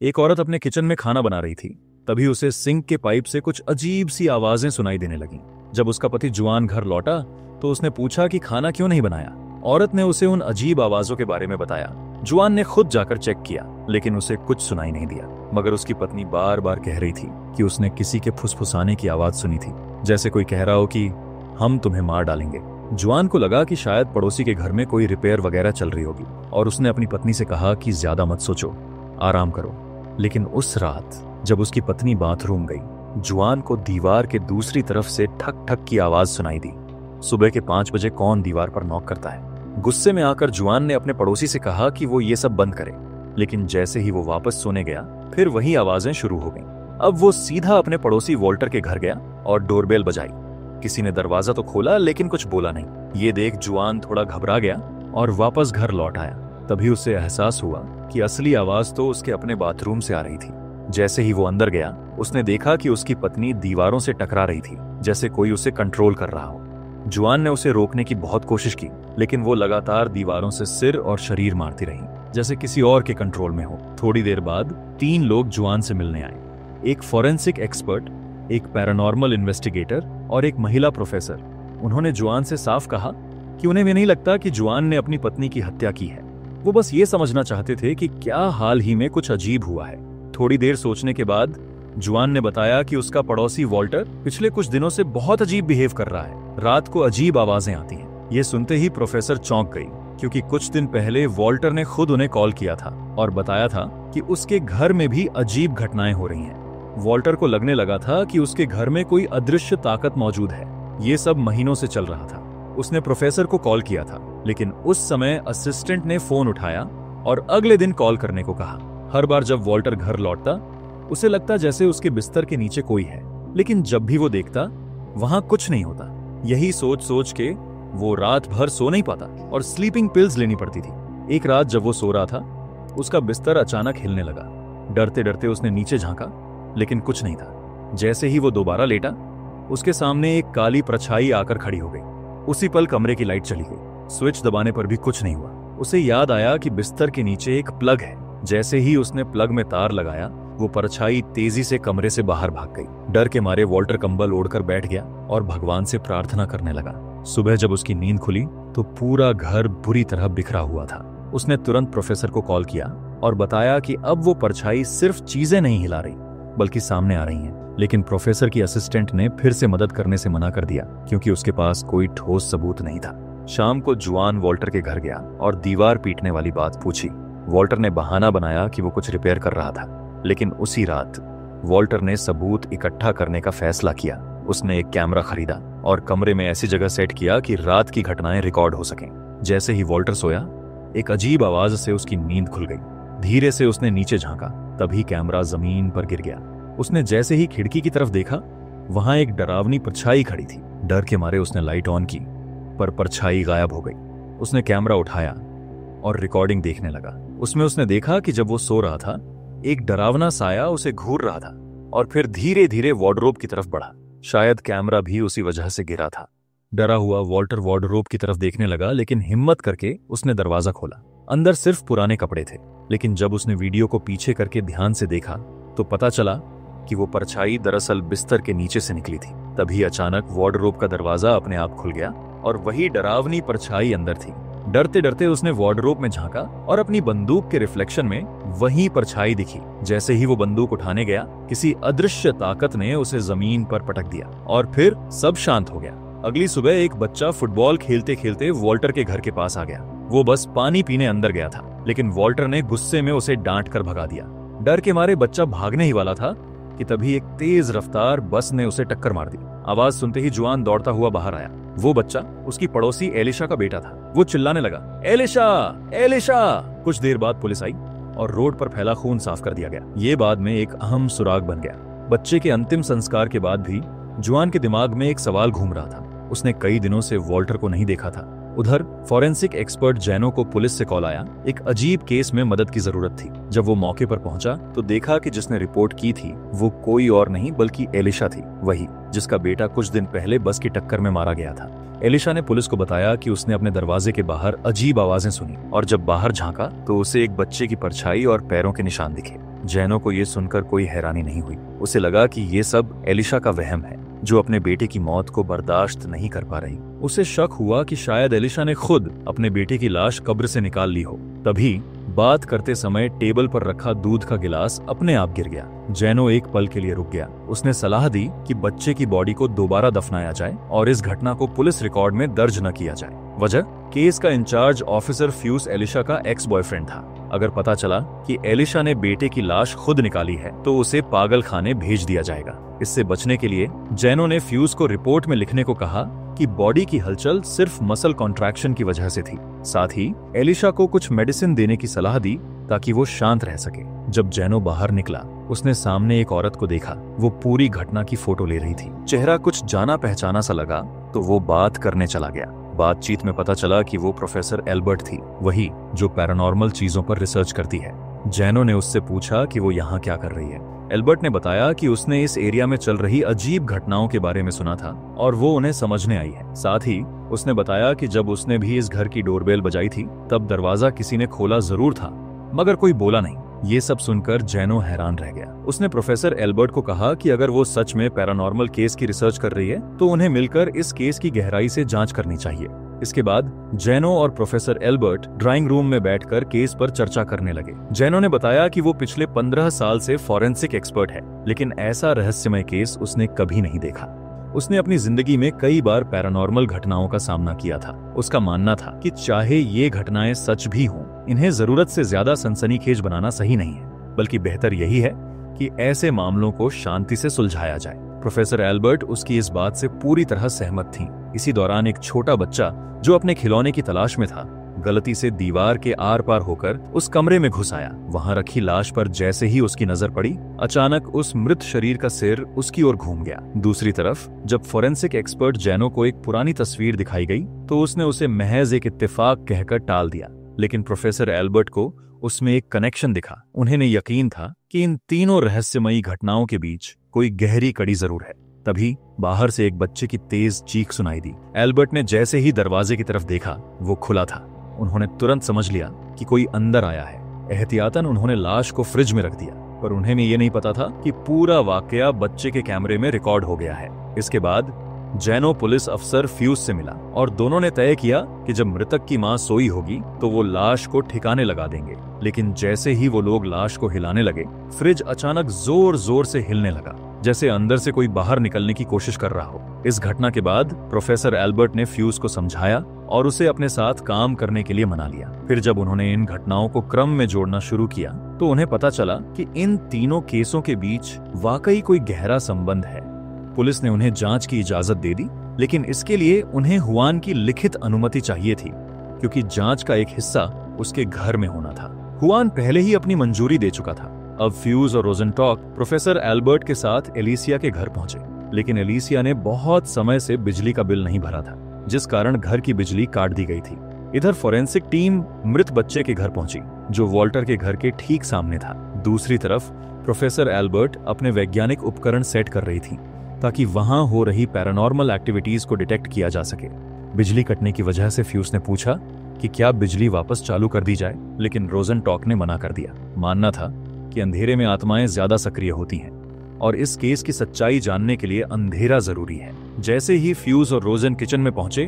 एक औरत अपने किचन में खाना बना रही थी। तभी उसे सिंक के पाइप से कुछ अजीब सी आवाजें सुनाई देने लगीं। जब उसका पति जुआन घर लौटा तो उसने पूछा कि खाना क्यों नहीं बनाया। औरत ने उसे उन अजीब आवाजों के बारे में बताया। जुआन ने खुद जाकर चेक किया, लेकिन उसे कुछ सुनाई नहीं दिया। मगर उसकी पत्नी बार बार कह रही थी कि उसने किसी के फुसफुसाने की आवाज सुनी थी, जैसे कोई कह रहा हो कि हम तुम्हें मार डालेंगे। जुआन को लगा कि शायद पड़ोसी के घर में कोई रिपेयर वगैरह चल रही होगी, और उसने अपनी पत्नी से कहा कि ज्यादा मत सोचो, आराम करो। लेकिन उस रात जब उसकी पत्नी बाथरूम गई, जुआन को दीवार के दूसरी तरफ से ठक ठक की आवाज सुनाई दी। सुबह के 5 बजे कौन दीवार पर नॉक करता है? गुस्से में आकर जुआन ने अपने पड़ोसी से कहा कि वो ये सब बंद करे, लेकिन जैसे ही वो वापस सोने गया, फिर वही आवाजें शुरू हो गईं। अब वो सीधा अपने पड़ोसी वॉल्टर के घर गया और डोरबेल बजाई। किसी ने दरवाजा तो खोला, लेकिन कुछ बोला नहीं। ये देख जुआन थोड़ा घबरा गया और वापस घर लौट आया। तभी उसे एहसास हुआ कि असली आवाज तो उसके अपने बाथरूम से आ रही थी। जैसे ही वो अंदर गया, उसने देखा कि उसकी पत्नी दीवारों से टकरा रही थी, जैसे कोई उसे कंट्रोल कर रहा हो। जुआन ने उसे रोकने की बहुत कोशिश की, लेकिन वो लगातार दीवारों से सिर और शरीर मारती रही, जैसे किसी और के कंट्रोल में हो। थोड़ी देर बाद 3 लोग जुआन से मिलने आए। एक फॉरेंसिक एक्सपर्ट, एक पैरानॉर्मल इन्वेस्टिगेटर और एक महिला प्रोफेसर। उन्होंने जुआन से साफ कहा कि उन्हें भी नहीं लगता कि जुआन ने अपनी पत्नी की हत्या की है। वो बस ये समझना चाहते थे कि क्या हाल ही में कुछ अजीब हुआ है। थोड़ी देर सोचने के बाद जुआन ने बताया कि उसका पड़ोसी वॉल्टर पिछले कुछ दिनों से बहुत अजीब बिहेव कर रहा है। रात को अजीब आवाजें आती हैं। ये सुनते ही प्रोफेसर चौंक गई, क्योंकि कुछ दिन पहले वॉल्टर ने खुद उन्हें कॉल किया था और बताया था कि उसके घर में भी अजीब घटनाएं हो रही हैं। वॉल्टर को लगने लगा था कि उसके घर में कोई अदृश्य ताकत मौजूद है। ये सब महीनों से चल रहा था। उसने प्रोफेसर को कॉल किया था, लेकिन उस समय असिस्टेंट ने फोन उठाया और अगले दिन कॉल करने को कहा। हर बार जब वॉल्टर घर लौटता, उसे लगता जैसे उसके बिस्तर के नीचे कोई है, लेकिन जब भी वो देखता, वहां कुछ नहीं होता। यही सोच सोच के वो रात भर सो नहीं पाता और स्लीपिंग पिल्स लेनी पड़ती थी। एक रात जब वो सो रहा था, उसका बिस्तर अचानक हिलने लगा। डरते डरते उसने नीचे झांका, लेकिन कुछ नहीं था। जैसे ही वो दोबारा लेटा, उसके सामने एक काली परछाई आकर खड़ी हो गई। उसी पल कमरे की लाइट चली गई। स्विच दबाने पर भी कुछ नहीं हुआ। उसे याद आया कि बिस्तर के नीचे एक प्लग है। जैसे ही उसने प्लग में तार लगाया, वो परछाई तेजी से कमरे से बाहर भाग गई। डर के मारे वॉल्टर कंबल ओढ़कर बैठ गया और भगवान से प्रार्थना करने लगा। सुबह जब उसकी नींद खुली तो पूरा घर बुरी तरह बिखरा हुआ था। उसने तुरंत प्रोफेसर को कॉल किया और बताया कि अब वो परछाई सिर्फ चीजें नहीं हिला रही, बल्कि सामने आ रही हैं। लेकिन प्रोफेसर की असिस्टेंट ने फिर से मदद करने से मना कर दिया, क्योंकि उसके पास कोई ठोस सबूत नहीं था। शाम को जुआन वॉल्टर के घर गया और दीवार पीटने वाली बात पूछी। वॉल्टर ने बहाना बनाया कि वो कुछ रिपेयर कर रहा था, लेकिन उसी रात वॉल्टर ने सबूत इकट्ठा करने का फैसला किया। उसने एक कैमरा खरीदा और कमरे में ऐसी जगह सेट किया कि रात की घटनाएं रिकॉर्ड हो सकें। जैसे ही वॉल्टर सोया, एक अजीब आवाज से उसकी नींद खुल गई। धीरे से उसने नीचे झांका, तभी कैमरा जमीन पर गिर गया। उसने जैसे ही खिड़की की तरफ देखा, वहां एक डरावनी परछाई खड़ी थी। डर के मारे उसने लाइट ऑन की, पर परछाई गायब हो गई। उसने कैमरा उठाया और रिकॉर्डिंग देखने लगा। उसमें उसने देखा कि जब वो सो रहा था, एक डरावना साया उसे घूर रहा था और फिर धीरे धीरे वार्डरोब की तरफ बढ़ा। शायद कैमरा भी उसी वजह से गिरा था। डरा हुआ वॉल्टर वार्डरोब की तरफ देखने लगा, लेकिन हिम्मत करके उसने दरवाजा खोला। अंदर सिर्फ पुराने कपड़े थे, लेकिन जब उसने वीडियो को पीछे करके ध्यान से देखा तो पता चला कि वो परछाई दरअसल बिस्तर के नीचे से निकली थी। तभी अचानक वार्डरोब का दरवाजा अपने आप खुल गया और वही डरावनी परछाई अंदर थी। डरते डरते उसने वार्डरोब में झांका और अपनी बंदूक के रिफ्लेक्शन में वही परछाई दिखी। जैसे ही वो बंदूक उठाने गया, किसी अदृश्य ताकत ने उसे जमीन पर पटक दिया और फिर सब शांत हो गया। अगली सुबह एक बच्चा फुटबॉल खेलते खेलते वॉल्टर के घर के पास आ गया। वो बस पानी पीने अंदर गया था, लेकिन वॉल्टर ने गुस्से में उसे डांट कर भगा दिया। डर के मारे बच्चा भागने ही वाला था कि तभी एक तेज रफ्तार बस ने उसे टक्कर मार दी। आवाज सुनते ही जुआन दौड़ता हुआ बाहर आया। वो बच्चा उसकी पड़ोसी एलिशा का बेटा था। वो चिल्लाने लगा, एलिशा, एलिशा। कुछ देर बाद पुलिस आई और रोड पर फैला खून साफ कर दिया गया। ये बाद में एक अहम सुराग बन गया। बच्चे के अंतिम संस्कार के बाद भी जुआन के दिमाग में एक सवाल घूम रहा था। उसने कई दिनों से वॉल्टर को नहीं देखा था। उधर फॉरेंसिक एक्सपर्ट जैनो को पुलिस से कॉल आया। एक अजीब केस में मदद की जरूरत थी। जब वो मौके पर पहुंचा तो देखा कि जिसने रिपोर्ट की थी वो कोई और नहीं बल्कि एलिशा थी, वही जिसका बेटा कुछ दिन पहले बस की टक्कर में मारा गया था। एलिशा ने पुलिस को बताया कि उसने अपने दरवाजे के बाहर अजीब आवाजें सुनी और जब बाहर झांका तो उसे एक बच्चे की परछाई और पैरों के निशान दिखे। जैनो को ये सुनकर कोई हैरानी नहीं हुई। उसे लगा कि ये सब एलिशा का वहम है, जो अपने बेटे की मौत को बर्दाश्त नहीं कर पा रही। उसे शक हुआ कि शायद एलिशा ने खुद अपने बेटे की लाश कब्र से निकाल ली हो। तभी बात करते समय टेबल पर रखा दूध का गिलास अपने आप गिर गया। जैनो एक पल के लिए रुक गया। उसने सलाह दी कि बच्चे की बॉडी को दोबारा दफनाया जाए और इस घटना को पुलिस रिकॉर्ड में दर्ज न किया जाए। वजह, केस का इंचार्ज ऑफिसर फ्यूज एलिशा का एक्स बॉयफ्रेंड था। अगर पता चला कि एलिशा ने बेटे की लाश खुद निकाली है तो उसे पागल खाने भेज दिया जाएगा। इससे बचने के लिए जैनो ने फ्यूज को रिपोर्ट में लिखने को कहा कि बॉडी की हलचल सिर्फ मसल कॉन्ट्रैक्शन की वजह से थी। साथ ही एलिशा को कुछ मेडिसिन देने की सलाह दी ताकि वो शांत रह सके। जब जैनो बाहर निकला, उसने सामने एक औरत को देखा। वो पूरी घटना की फोटो ले रही थी। चेहरा कुछ जाना पहचाना सा लगा तो वो बात करने चला गया। बातचीत में पता चला कि वो प्रोफेसर एल्बर्ट थी, वही जो पैरानॉर्मल चीजों पर रिसर्च करती है। जैनो ने उससे पूछा कि वो यहाँ क्या कर रही है। एल्बर्ट ने बताया कि उसने इस एरिया में चल रही अजीब घटनाओं के बारे में सुना था और वो उन्हें समझने आई है। साथ ही उसने बताया कि जब उसने भी इस घर की डोरबेल बजाई थी तब दरवाजा किसी ने खोला जरूर था, मगर कोई बोला नहीं। ये सब सुनकर जैनो हैरान रह गया। उसने प्रोफेसर एल्बर्ट को कहा कि अगर वो सच में पैरानॉर्मल केस की रिसर्च कर रही है तो उन्हें मिलकर इस केस की गहराई से जांच करनी चाहिए। इसके बाद जैनो और प्रोफेसर एल्बर्ट ड्राइंग रूम में बैठकर केस पर चर्चा करने लगे। जैनो ने बताया कि वो पिछले 15 साल से फॉरेंसिक एक्सपर्ट है, लेकिन ऐसा रहस्यमय केस उसने कभी नहीं देखा। उसने अपनी जिंदगी में कई बार पैरानॉर्मल घटनाओं का सामना किया था। उसका मानना था कि चाहे ये घटनाएं सच भी हों, इन्हें जरूरत से ज्यादा सनसनीखेज बनाना सही नहीं है, बल्कि बेहतर यही है कि ऐसे मामलों को शांति से सुलझाया जाए। प्रोफेसर एल्बर्ट उसकी इस बात से पूरी तरह सहमत थीं। इसी दौरान एक छोटा बच्चा जो अपने खिलौने की तलाश में था, गलती से दीवार के आर पार होकर उस कमरे में घुस आया। वहां रखी लाश पर जैसे ही उसकी नजर पड़ी, अचानक उस मृत शरीर का सिर उसकी ओर घूम गया। दूसरी तरफ जब फोरेंसिक एक्सपर्ट जैनो को एक पुरानी तस्वीर दिखाई गई तो उसने उसे महज एक इत्तेफाक कहकर टाल दिया, लेकिन प्रोफेसर एल्बर्ट को उसमें एक कनेक्शन दिखा। उन्हें यकीन था कि इन तीनों रहस्यमयी घटनाओं के बीच कोई गहरी कड़ी जरूर है। तभी बाहर से एक बच्चे की तेज चीख सुनाई दी। एल्बर्ट ने जैसे ही दरवाजे की तरफ देखा, वो खुला था। उन्होंने तुरंत समझ लिया कि कोई अंदर आया है। एहतियातन उन्होंने लाश को फ्रिज में रख दिया, पर उन्हें ये नहीं पता था कि पूरा वाकया बच्चे के कैमरे में रिकॉर्ड हो गया है। इसके बाद जैनो पुलिस अफसर फ्यूज से मिला और दोनों ने तय किया कि जब मृतक की मां सोई होगी तो वो लाश को ठिकाने लगा देंगे। लेकिन जैसे ही वो लोग लाश को हिलाने लगे, फ्रिज अचानक जोर जोर से हिलने लगा, जैसे अंदर से कोई बाहर निकलने की कोशिश कर रहा हो। इस घटना के बाद प्रोफेसर एल्बर्ट ने फ्यूज को समझाया और उसे अपने साथ काम करने के लिए मना लिया। फिर जब उन्होंने इन घटनाओं को क्रम में जोड़ना शुरू किया तो उन्हें पता चला कि इन तीनों केसों के बीच वाकई कोई गहरा संबंध है। पुलिस ने उन्हें जांच की इजाजत दे दी, लेकिन इसके लिए उन्हें हुआन की लिखित अनुमति चाहिए थी, क्योंकि जांच का एक हिस्सा उसके घर में होना था। हुआन पहले ही अपनी मंजूरी दे चुका था। अब फ्यूज और रोजेनटॉक प्रोफेसर एल्बर्ट के साथ एलिसिया के घर पहुंचे, लेकिन एलिसिया ने बहुत समय से बिजली का बिल नहीं भरा था, जिस कारण घर की बिजली काट दी गई थी। इधर फोरेंसिक टीम मृत बच्चे के घर पहुंची, जो वॉल्टर के घर के ठीक सामने था। दूसरी तरफ प्रोफेसर एल्बर्ट अपने वैज्ञानिक उपकरण सेट कर रही थी ताकि वहां हो रही पैरानॉर्मल एक्टिविटीज को डिटेक्ट किया जा सके। बिजली कटने की वजह से फ्यूज ने पूछा कि क्या बिजली वापस चालू कर दी जाए, लेकिन रोजेनटॉक ने मना कर दिया। मानना था कि अंधेरे में आत्माएं ज्यादा सक्रिय होती हैं और इस केस की सच्चाई जानने के लिए अंधेरा जरूरी है। जैसे ही फ्यूज और रोजन किचन में पहुंचे,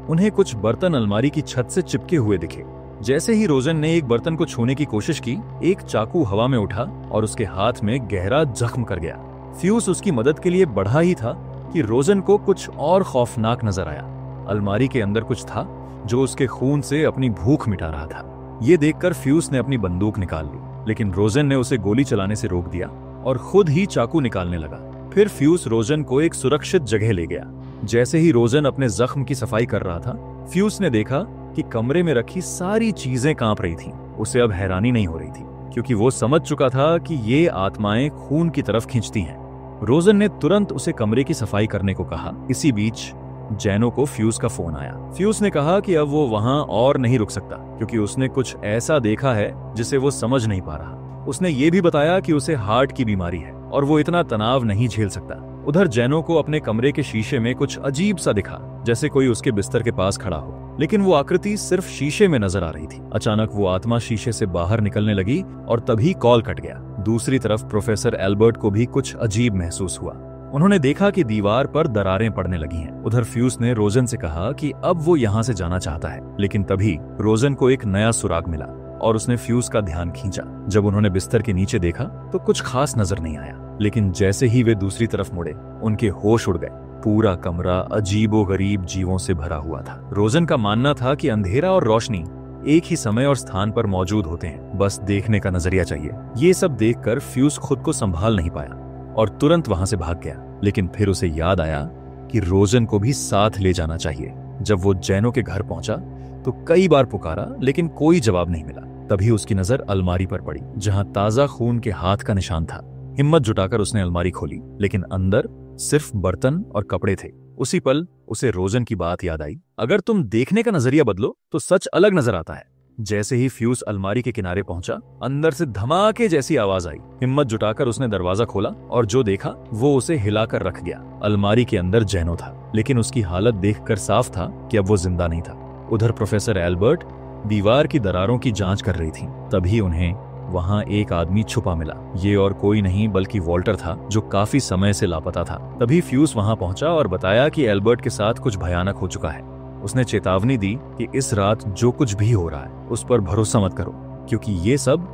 उन्हें कुछ बर्तन अलमारी की छत से चिपके हुए दिखे। जैसे ही रोजन ने एक बर्तन को छूने की कोशिश की, एक चाकू हवा में उठा और उसके हाथ में गहरा जख्म कर गया। फ्यूज उसकी मदद के लिए बढ़ा ही था कि रोजन को कुछ और खौफनाक नजर आया। अलमारी के अंदर कुछ था जो उसके खून से अपनी भूख मिटा रहा था। ये देखकर फ्यूज ने अपनी बंदूक निकाल ली, लेकिन रोजन ने उसे गोली चलाने से रोक दिया और खुद ही चाकू निकालने लगा। फिर फ्यूज रोजन को एक सुरक्षित जगह ले गया। जैसे ही रोजन अपने जख्म की सफाई कर रहा था, फ्यूज ने देखा कि कमरे में रखी सारी चीजें कांप रही थीं। उसे अब हैरानी नहीं हो रही थी, क्योंकि वो समझ चुका था कि ये आत्माएं खून की तरफ खींचती हैं। रोजन ने तुरंत उसे कमरे की सफाई करने को कहा। इसी बीच जैनो को फ्यूज का फोन आया। फ्यूज ने कहा कि अब वो वहां और नहीं रुक सकता, क्योंकि उसने कुछ ऐसा देखा है जिसे वो समझ नहीं पा रहा। उसने ये भी बताया कि उसे हार्ट की बीमारी है और वो इतना तनाव नहीं झेल सकता। उधर जैनो को अपने कमरे के शीशे में कुछ अजीब सा दिखा, जैसे कोई उसके बिस्तर के पास खड़ा हो, लेकिन वो आकृति सिर्फ शीशे में नजर आ रही थी। अचानक वो आत्मा शीशे से बाहर निकलने लगी और तभी कॉल कट गया। दूसरी तरफ प्रोफेसर एल्बर्ट को भी कुछ अजीब महसूस हुआ। उन्होंने देखा कि दीवार पर दरारें पड़ने लगी हैं। उधर फ्यूज ने रोजन से कहा कि अब वो यहाँ से जाना चाहता है, लेकिन तभी रोजन को एक नया सुराग मिला और उसने फ्यूज का ध्यान खींचा। जब उन्होंने बिस्तर के नीचे देखा तो कुछ खास नजर नहीं आया, लेकिन जैसे ही वे दूसरी तरफ मुड़े, उनके होश उड़ गए। पूरा कमरा अजीबोगरीब जीवों से भरा हुआ था। रोजन का मानना था कि अंधेरा और रोशनी एक ही समय और स्थान पर मौजूद होते हैं, बस देखने का नजरिया चाहिए। ये सब देखकर फ्यूज खुद को संभाल नहीं पाया और तुरंत वहां से भाग गया। लेकिन फिर उसे याद आया कि रोजन को भी साथ ले जाना चाहिए। जब वो जैनो के घर पहुंचा तो कई बार पुकारा, लेकिन कोई जवाब नहीं मिला। तभी उसकी नजर अलमारी पर पड़ी, जहां ताजा खून के हाथ का निशान था। हिम्मत जुटाकर उसने अलमारी खोली, लेकिन अंदर सिर्फ बर्तन और कपड़े थे। उसी पल उसे रोजन की बात याद आई, अगर तुम देखने का नजरिया बदलो तो सच अलग नजर आता है। जैसे ही फ्यूज अलमारी के किनारे पहुंचा, अंदर से धमाके जैसी आवाज आई। हिम्मत जुटाकर उसने दरवाजा खोला और जो देखा वो उसे हिलाकर रख गया। अलमारी के अंदर जैनो था, लेकिन उसकी हालत देखकर साफ था कि अब वो जिंदा नहीं था। उधर प्रोफेसर एल्बर्ट दीवार की दरारों की जांच कर रही थी। तभी उन्हें वहां एक आदमी छुपा मिला। ये और कोई नहीं बल्कि वॉल्टर था, जो काफी समय से लापता था। तभी फ्यूज वहां पहुंचा और बताया कि एल्बर्ट के साथ कुछ भयानक हो चुका है। उसने चेतावनी दी कि इस रात जो कुछ भी हो रहा है उस पर भरोसा मत करो, क्योंकि ये सब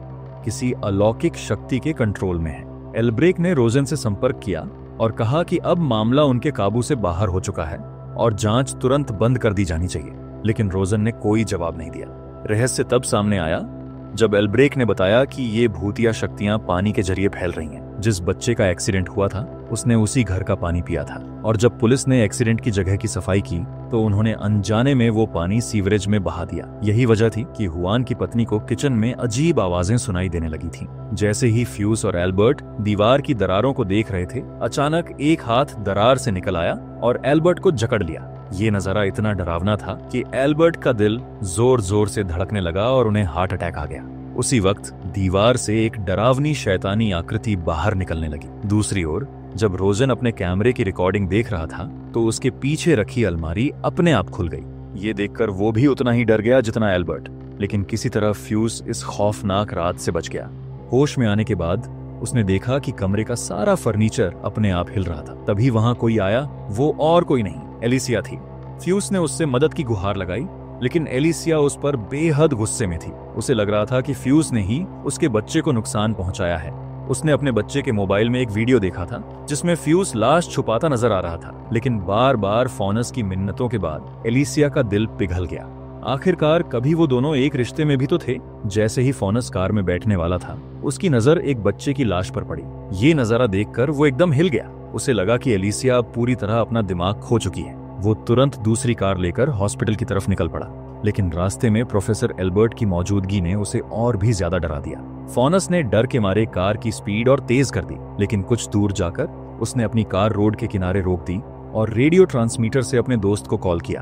किसी अलौकिक शक्ति के कंट्रोल में है। एल्ब्रेक ने रोजन से संपर्क किया और कहा कि अब मामला उनके काबू से बाहर हो चुका है और जांच तुरंत बंद कर दी जानी चाहिए, लेकिन रोजन ने कोई जवाब नहीं दिया। रहस्य तब सामने आया जब एल्ब्रेक ने बताया कि ये भूतिया शक्तियां पानी के जरिए फैल रही हैं। जिस बच्चे का एक्सीडेंट हुआ था उसने उसी घर का पानी पिया था, और जब पुलिस ने एक्सीडेंट की जगह की सफाई की तो उन्होंने अनजाने में वो पानी सीवरेज में बहा दिया। यही वजह थी कि हुआन की पत्नी को किचन में अजीब आवाजें सुनाई देने लगी थीं। जैसे ही फ्यूज और एल्बर्ट दीवार की दरारों को देख रहे थे, अचानक एक हाथ दरार से निकल आया और एल्बर्ट को जकड़ लिया। ये नजारा इतना डरावना था कि एल्बर्ट का दिल जोर जोर से धड़कने लगा और उन्हें हार्ट अटैक आ गया। उसी वक्त दीवार से एक डरावनी शैतानी आकृति बाहर निकलने लगी। दूसरी ओर जब रोजन अपने कैमरे की रिकॉर्डिंग देख रहा था तो उसके पीछे रखी अलमारी अपने आप खुल गई। ये देखकर वो भी उतना ही डर गया जितना एल्बर्ट, लेकिन किसी तरह फ्यूज इस खौफनाक रात से बच गया। होश में आने के बाद उसने देखा कि कमरे का सारा फर्नीचर अपने आप हिल रहा था। तभी वहां कोई आया, वो और कोई नहीं, एलिसिया थी। फ्यूज ने उससे मदद की गुहार लगाई, लेकिन एलिसिया उस पर बेहद गुस्से में थी। उसे लग रहा था कि फ्यूज ने ही उसके बच्चे को नुकसान पहुंचाया है। उसने अपने बच्चे के मोबाइल में एक वीडियो देखा था जिसमें फ्यूज लाश छुपाता नजर आ रहा था, लेकिन बार बार फॉनस की मिन्नतों के बाद एलिसिया का दिल पिघल गया। आखिरकार कभी वो दोनों एक रिश्ते में भी तो थे। जैसे ही फॉनस कार में बैठने वाला था, उसकी नजर एक बच्चे की लाश पर पड़ी। ये नजारा देखकर वो एकदम हिल गया। उसे लगा कि एलिसिया पूरी तरह अपना दिमाग खो चुकी है। वो तुरंत दूसरी कार लेकर हॉस्पिटल की तरफ निकल पड़ा, लेकिन रास्ते में प्रोफेसर एल्बर्ट की मौजूदगी ने उसे और भी ज्यादा डरा दिया। फॉनस ने डर के मारे कार की स्पीड और तेज कर दी, लेकिन कुछ दूर जाकर उसने अपनी कार रोड के किनारे रोक दी और रेडियो ट्रांसमीटर से अपने दोस्त को कॉल किया।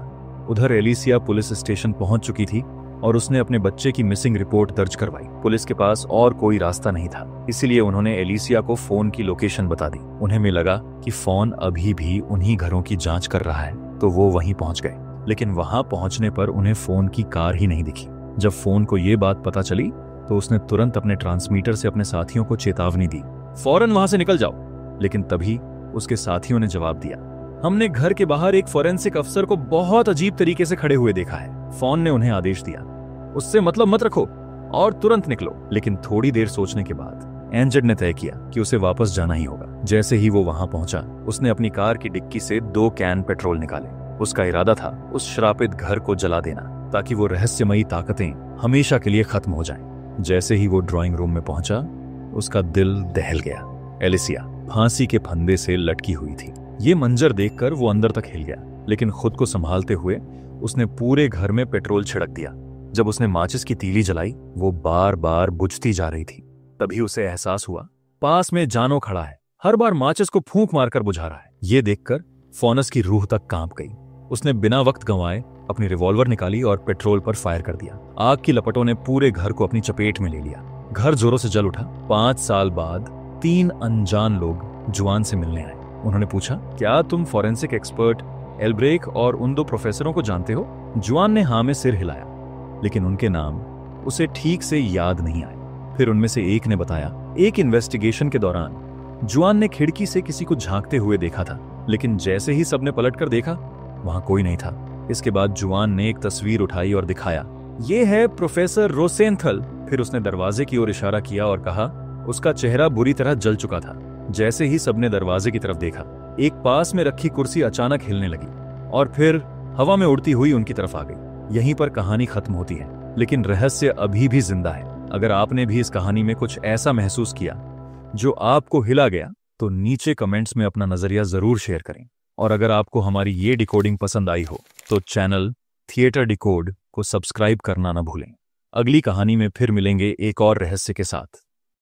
उधर एलिसिया पुलिस स्टेशन पहुंच चुकी थी और उसने अपने बच्चे की मिसिंग रिपोर्ट दर्ज करवाई। पुलिस के पास और कोई रास्ता नहीं था, इसीलिए उन्होंने एलिसिया को फोन की लोकेशन बता दी। उन्हें भी लगा कि फोन अभी भी उन्हीं घरों की जांच कर रहा है, तो वो वहीं पहुंच गए। लेकिन वहां पहुंचने पर उन्हें फोन की कार ही नहीं दिखी। जब फोन को ये बात पता चली तो उसने तुरंत अपने ट्रांसमीटर से अपने साथियों को चेतावनी दी, फौरन वहां से निकल जाओ। लेकिन तभी उसके साथियों ने जवाब दिया, हमने घर के बाहर एक फोरेंसिक अफसर को बहुत अजीब तरीके से खड़े हुए देखा है। फोन ने उन्हें आदेश दिया, उससे मतलब मत रखो और तुरंत निकलो। लेकिन थोड़ी देर सोचने के बाद एंजेड ने तय किया कि उसे वापस जाना ही होगा। जैसे ही वो वहां पहुंचा, उसने अपनी कार की डिक्की से 2 कैन पेट्रोल निकाले। उसका इरादा था उस श्रापित घर को जला देना, ताकि वो रहस्यमयी ताकतें हमेशा के लिए खत्म हो जाएं। जैसे ही वो ड्राइंग रूम में पहुंचा, उसका दिल दहल गया। एलिसिया फांसी के फंदे से लटकी हुई थी। ये मंजर देखकर वो अंदर तक हिल गया, लेकिन खुद को संभालते हुए उसने पूरे घर में पेट्रोल छिड़क दिया। जब उसने माचिस की तीली जलाई, वो बार बार बुझती जा रही थी। तभी उसे एहसास हुआ पास में जानो खड़ा है, हर बार माचिस को फूंक मारकर बुझा रहा है। ये देखकर फॉनस की रूह तक कांप गई। उसने बिना वक्त गंवाए अपनी रिवॉल्वर निकाली और पेट्रोल पर फायर कर दिया। आग की लपटों ने पूरे घर को अपनी चपेट में ले लिया। घर जोरों से जल उठा। 5 साल बाद 3 अनजान लोग जुआन से मिलने आए। उन्होंने पूछा, क्या तुम फॉरेंसिक एक्सपर्ट एल्ब्रेक और उन 2 प्रोफेसरों को जानते हो? जुआन ने हाँ में सिर हिलाया, लेकिन उनके नाम उसे ठीक से याद नहीं आए। फिर उनमें से एक ने बताया, एक इन्वेस्टिगेशन के दौरान जुआन ने खिड़की से किसी को झांकते हुए देखा था, लेकिन जैसे ही सबने पलटकर देखा, वहां कोई नहीं था। इसके बाद जुआन ने एक तस्वीर उठाई और दिखाया, ये है प्रोफेसर रोसेंथल। फिर उसने दरवाजे की ओर इशारा किया और कहा, उसका चेहरा बुरी तरह जल चुका था। जैसे ही सबने दरवाजे की तरफ देखा, एक पास में रखी कुर्सी अचानक हिलने लगी और फिर हवा में उड़ती हुई उनकी तरफ आ गई। यहीं पर कहानी खत्म होती है, लेकिन रहस्य अभी भी जिंदा है। अगर आपने भी इस कहानी में कुछ ऐसा महसूस किया जो आपको हिला गया, तो नीचे कमेंट्स में अपना नजरिया जरूर शेयर करें। और अगर आपको हमारी ये डिकोडिंग पसंद आई हो तो चैनल थिएटर डिकोड को सब्सक्राइब करना ना भूलें। अगली कहानी में फिर मिलेंगे एक और रहस्य के साथ।